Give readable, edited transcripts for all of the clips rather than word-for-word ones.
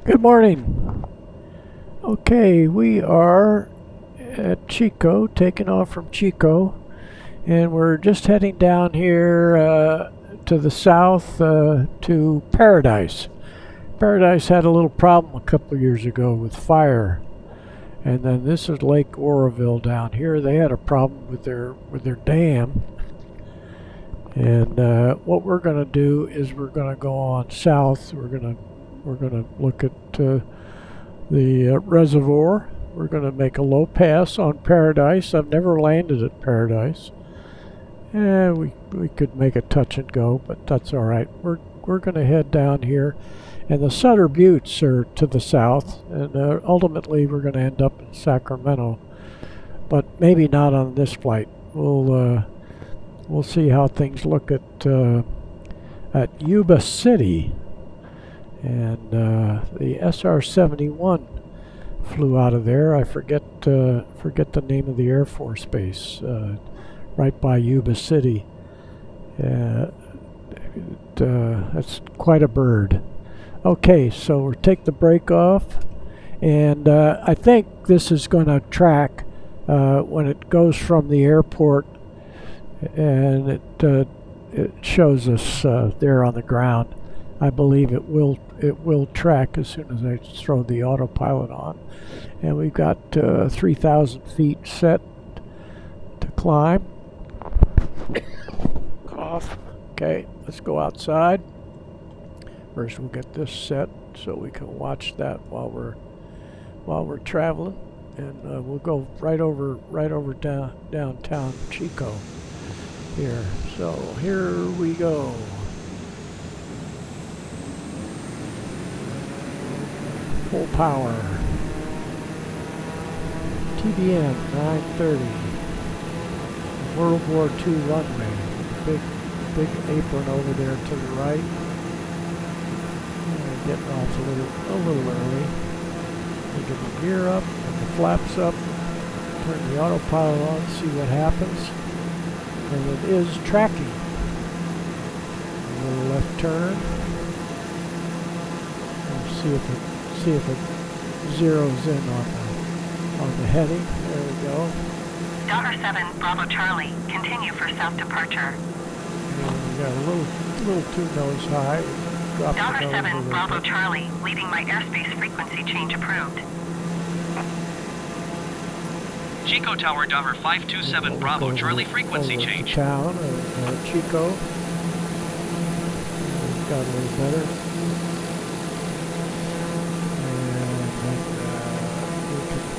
Good morning. Okay, we are at Chico, taking off from Chico, and we're just heading down here to the south to Paradise. Paradise had a little problem a couple years ago with fire, and then this is Lake Oroville down here. They had a problem with their dam, and what we're going to do is we're going to go on south. We're going to look at the reservoir. We're going to make a low pass on Paradise. I've never landed at Paradise. We could make a touch and go, but that's all right. We're going to head down here, and the Sutter Buttes are to the south, and ultimately we're going to end up in Sacramento, but maybe not on this flight. We'll see how things look at Yuba City. And the SR-71 flew out of there. I forget the name of the Air Force Base, right by Yuba City. That's quite a bird. Okay, so we'll take the brake off, and I think this is going to track when it goes from the airport, and it shows us there on the ground. I believe it will track as soon as I throw the autopilot on. And we've got 3,000 feet set to climb. Cough. Okay, let's go outside. First we'll get this set so we can watch that while we're traveling. And we'll go right over downtown Chico here. So here we go. Full power. TBM930. World War II runway. Big apron over there to the right. Getting off a little early. We get the gear up and the flaps up. Turn the autopilot on, see what happens. And it is tracking. A little left turn. And see if it zeroes in on the heading. There we go. Delta 7 Bravo Charlie, continue for south departure. And we got a little too nose high. Delta 7 Bravo Charlie, leaving my airspace frequency change approved. Chico Tower Delta 527 Bravo Charlie, frequency change. Town of Chico. Got a little better.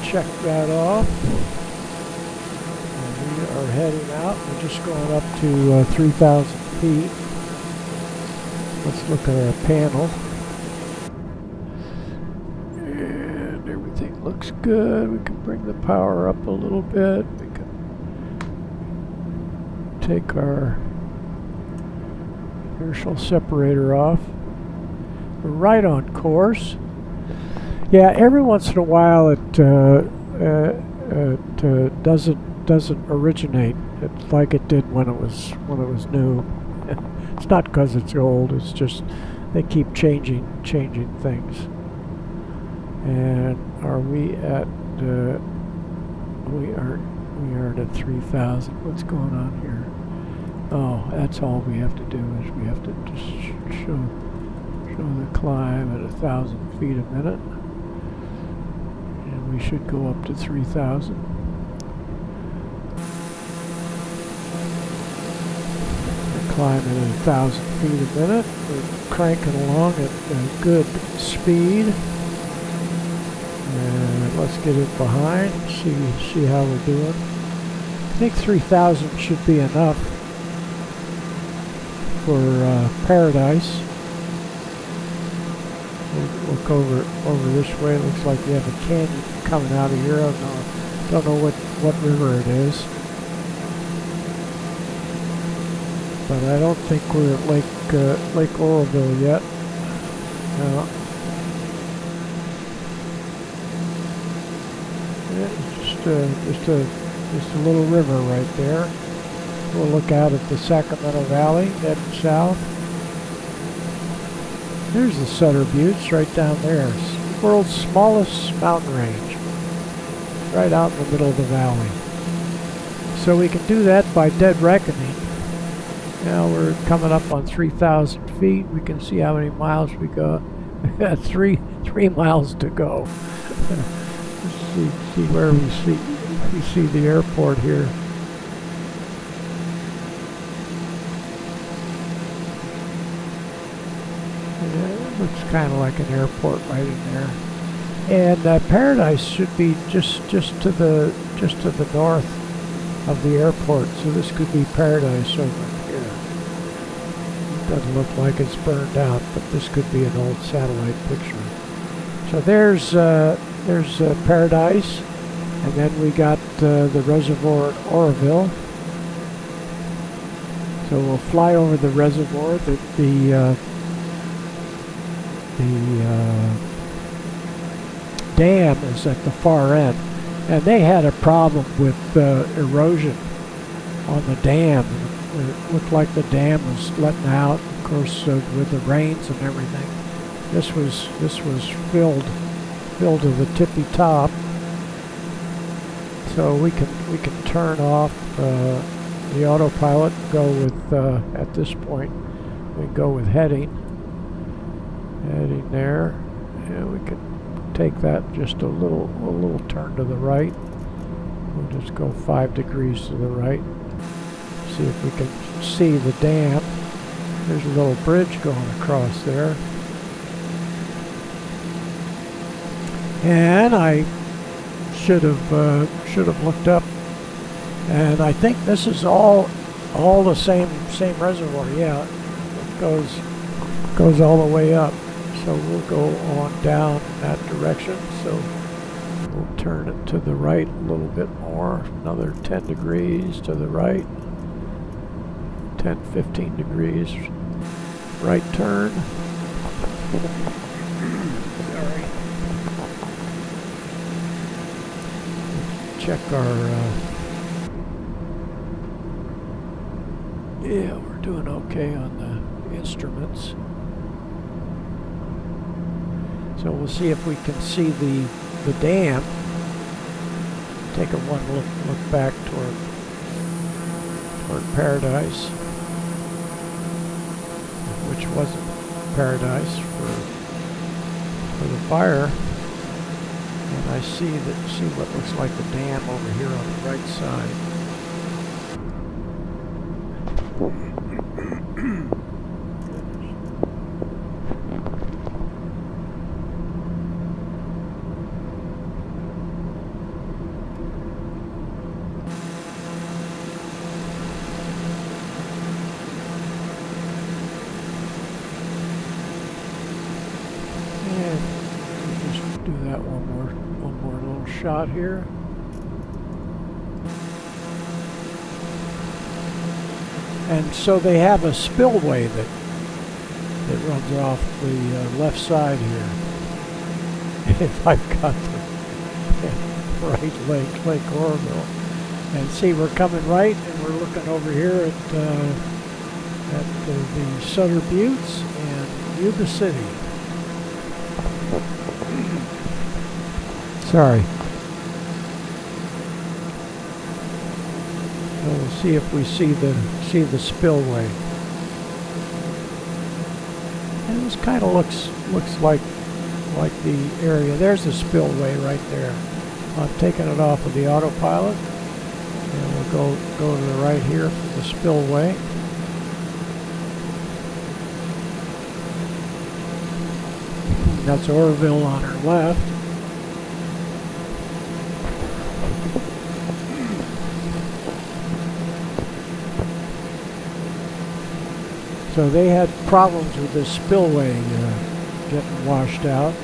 Check that off. And we are heading out. We're just going up to 3,000 feet. Let's look at our panel. And everything looks good. We can bring the power up a little bit. We can take our inertial separator off. We're right on course. Yeah, every once in a while it doesn't originate like it did when it was new. It's not because it's old. It's just they keep changing things. And are we at? We aren't at 3,000. What's going on here? Oh, that's all we have to do is we have to just show the climb at 1,000 feet a minute. We should go up to 3,000. We're climbing at 1,000 feet a minute. We're cranking along at a good speed. And let's get it behind. See how we're doing. I think 3,000 should be enough for Paradise. We'll look over this way. It looks like we have a canyon coming out of here. I don't know what river it is, but I don't think we're at Lake Oroville yet. No. Yeah, just a little river right there. We'll look out at the Sacramento Valley, heading south. There's the Sutter Buttes right down there. It's the world's smallest mountain range. Right out in the middle of the valley. So we can do that by dead reckoning. Now we're coming up on 3,000 feet. We can see how many miles we go. three miles to go. see where we see the airport here. Yeah, it looks kind of like an airport right in there. And Paradise should be just to the north of the airport. So this could be Paradise over here. It doesn't look like it's burned out, but this could be an old satellite picture. So there's Paradise, and then we got the reservoir at Oroville. So we'll fly over the reservoir. The dam is at the far end, and they had a problem with erosion on the dam. It looked like the dam was letting out, of course, with the rains and everything. This was filled to the tippy top. So we can turn off the autopilot and go with at this point we can go with heading there, and we can take that just a little turn to the right. We'll just go 5 degrees to the right. See if we can see the dam. There's a little bridge going across there. And I should have looked up, and I think this is all the same reservoir. Yeah, it goes all the way up. So we'll go on down in that direction. So we'll turn it to the right a little bit more. Another 10 degrees to the right. 10, 15 degrees. Right turn. Sorry. Check our... yeah, we're doing okay on the instruments. So we'll see if we can see the dam. Take a one look back toward Paradise, which wasn't Paradise for the fire. And I see what looks like the dam over here on the right side. Do that one more little shot here. And so they have a spillway that runs off the left side here. If I've got the right Lake Oroville. And see, we're coming right, and we're looking over here at the Sutter Buttes and Yuba City. Sorry. So we'll see if we see the spillway. And this kind of looks like the area. There's the spillway right there. I'm taking it off of the autopilot, and we'll go to the right here for the spillway. That's Oroville on our left. So they had problems with this spillway getting washed out.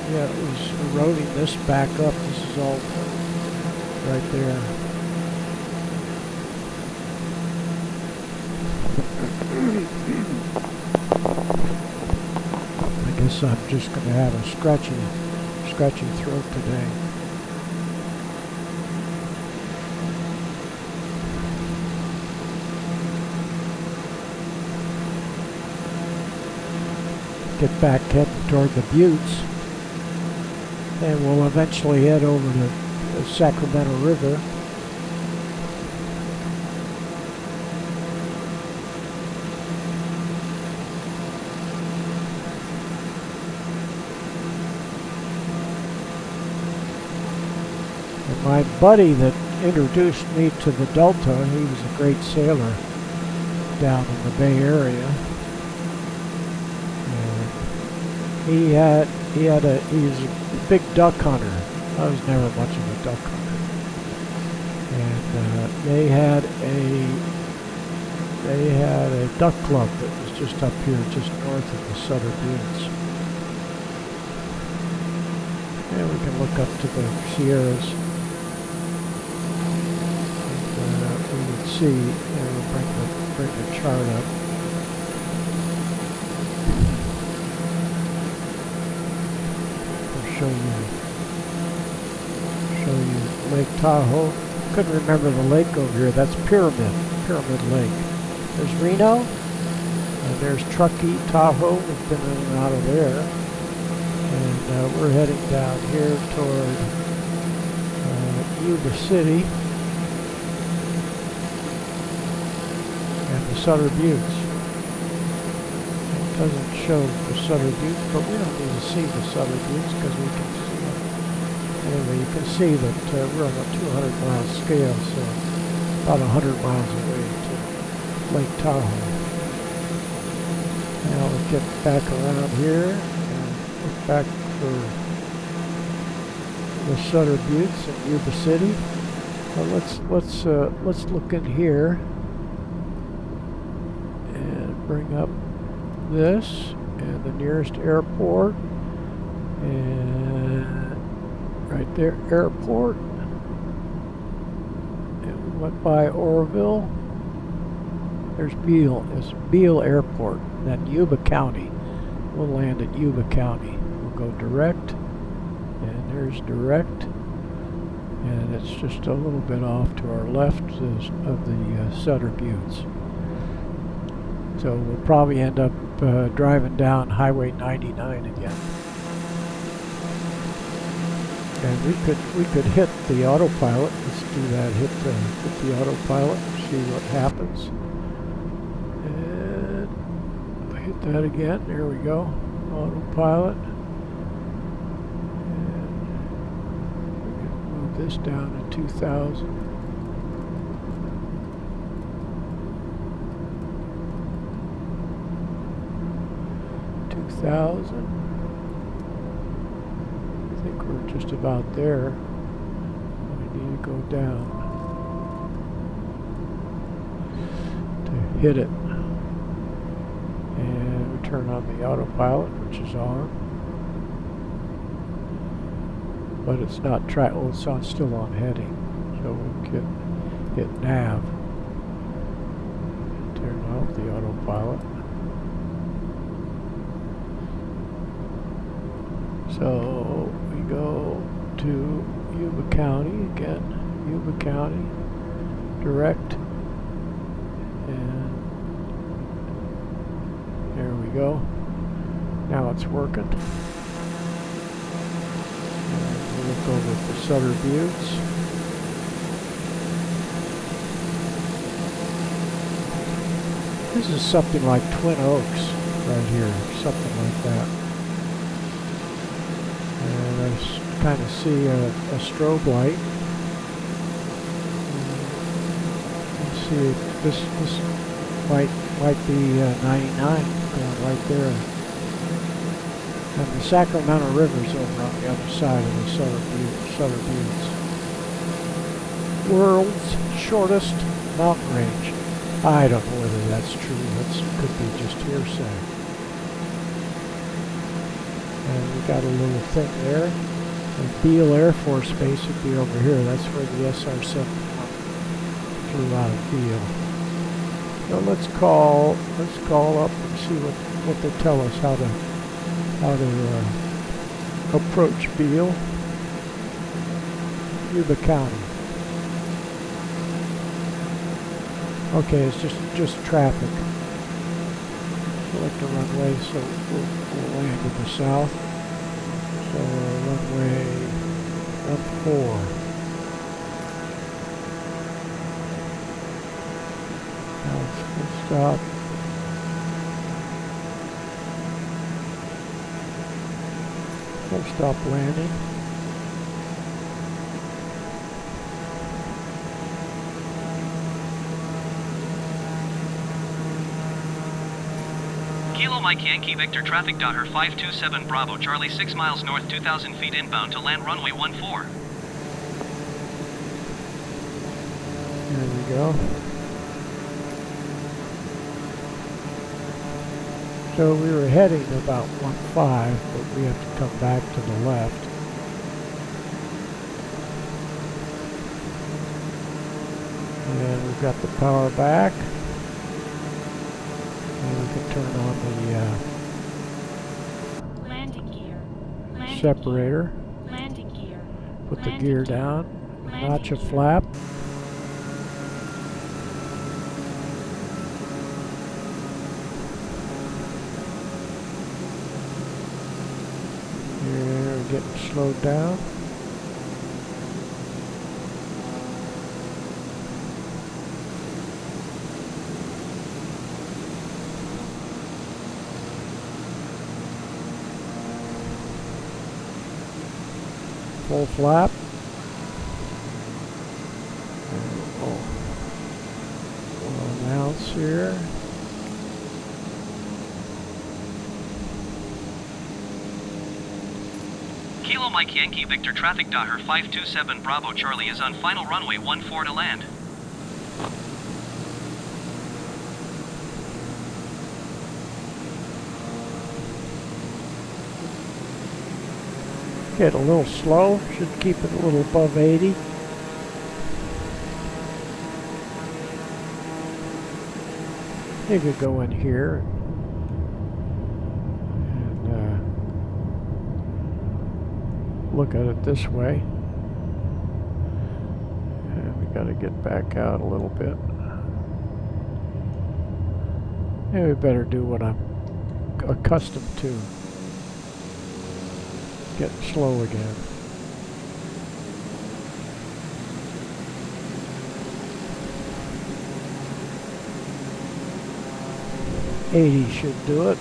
And it was eroding this back up. This is all right there. I guess I'm just going to have a scratchy throat today. get back heading toward the Buttes. And we'll eventually head over to the Sacramento River. And my buddy that introduced me to the Delta, he was a great sailor down in the Bay Area. And he was a big duck hunter. I was never much of a duck hunter. And they had a duck club that was just up here, just north of the Sutter Buttes. And we can look up to the Sierras. We would see, we'll bring the chart up. I'll show you Lake Tahoe. Couldn't remember the lake over here. That's Pyramid Lake. There's Reno, and there's Truckee, Tahoe. We've been in and out of there. And we're heading down here toward Yuba City. The Sutter Buttes. It doesn't show the Sutter Buttes, but we don't need to see the Sutter Buttes because we can see them. Anyway, you can see that we're on a 200-mile scale, so about 100 miles away to Lake Tahoe. Now we'll get back around here and look back for the Sutter Buttes in Yuba City. Well, let's look in here. Bring up this and the nearest airport, and right there, airport. And we went by Oroville. There's Beale. It's Beale Airport. Then Yuba County. We'll land at Yuba County. We'll go direct, and there's direct, and it's just a little bit off to our left of the Sutter Buttes. So we'll probably end up driving down Highway 99 again. And we could hit the autopilot. Let's do that. Hit the autopilot. See what happens. And hit that again. There we go. Autopilot. And we can move this down to 2000. 2000. I think we're just about there. We need to go down to hit it. And we turn on the autopilot, which is on. But it's not it's still on heading. So we can hit nav. Turn off the autopilot. So we go to Yuba County again, Yuba County, direct, and there we go. Now it's working. And we'll look over at the Sutter Buttes. This is something like Twin Oaks right here, something like that. And I kind of see a strobe light. Let's see, this might be 99 going right there. And the Sacramento River's over on the other side of the Sutter Buttes. World's shortest mountain range. I don't know whether that's true. That could be just hearsay. And we got a little thing there. The Beale Air Force Base would be over here. That's where the SR-71 flew out of Beale. So let's call up and see what they tell us how to approach Beale, Yuba County. Okay, it's just traffic. select a runway, so we'll land in the south. So runway 14. Now full stop. Full stop landing. Kilo Mike Yankee Victor traffic daughter 527 Bravo Charlie 6 miles north 2,000 feet inbound to land runway 14. There we go. So we were heading about 15, but we have to come back to the left. And we've got the power back. And we can turn on the landing gear. Landing separator. Gear. Landing gear. Put the Landing gear gear. down. Landing Notch a gear. flap. Here, we're getting slowed down. Full flap. We'll announce here. Kilo Mike Yankee Victor traffic daughter 527 Bravo Charlie is on final runway 14 to land. Get a little slow, should keep it a little above 80. You could go in here and look at it this way. And we got to get back out a little bit. And we better do what I'm accustomed to. Getting slow again. '80 should do it.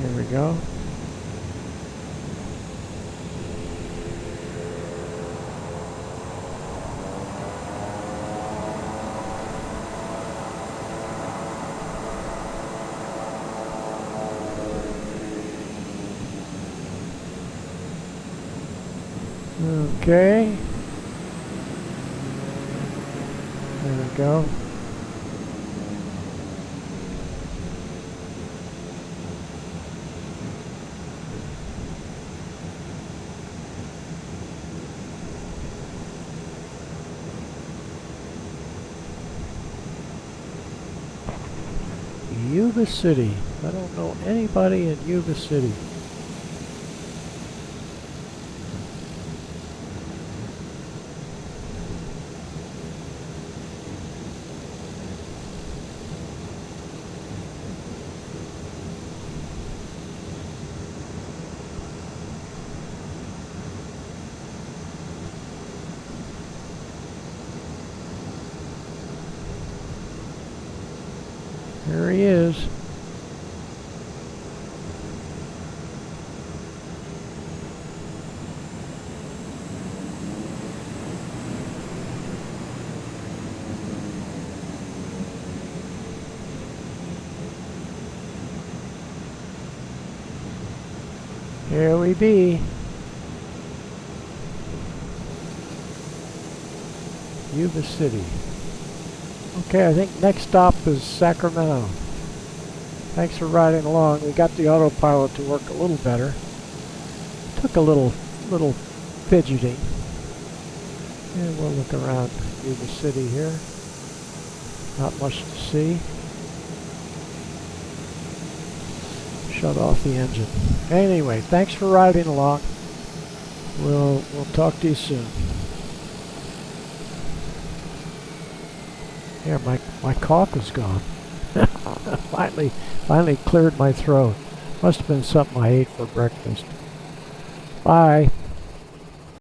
There we go. Okay. There we go. Yuba City. I don't know anybody in Yuba City. There he is. Here we be. Yuba City. Okay, I think next stop is Sacramento. Thanks for riding along. We got the autopilot to work a little better. Took a little fidgeting. And we'll look around Yuba City here. Not much to see. Shut off the engine. Anyway, thanks for riding along. We'll talk to you soon. Here, my cough is gone. Finally cleared my throat. Must have been something I ate for breakfast. Bye.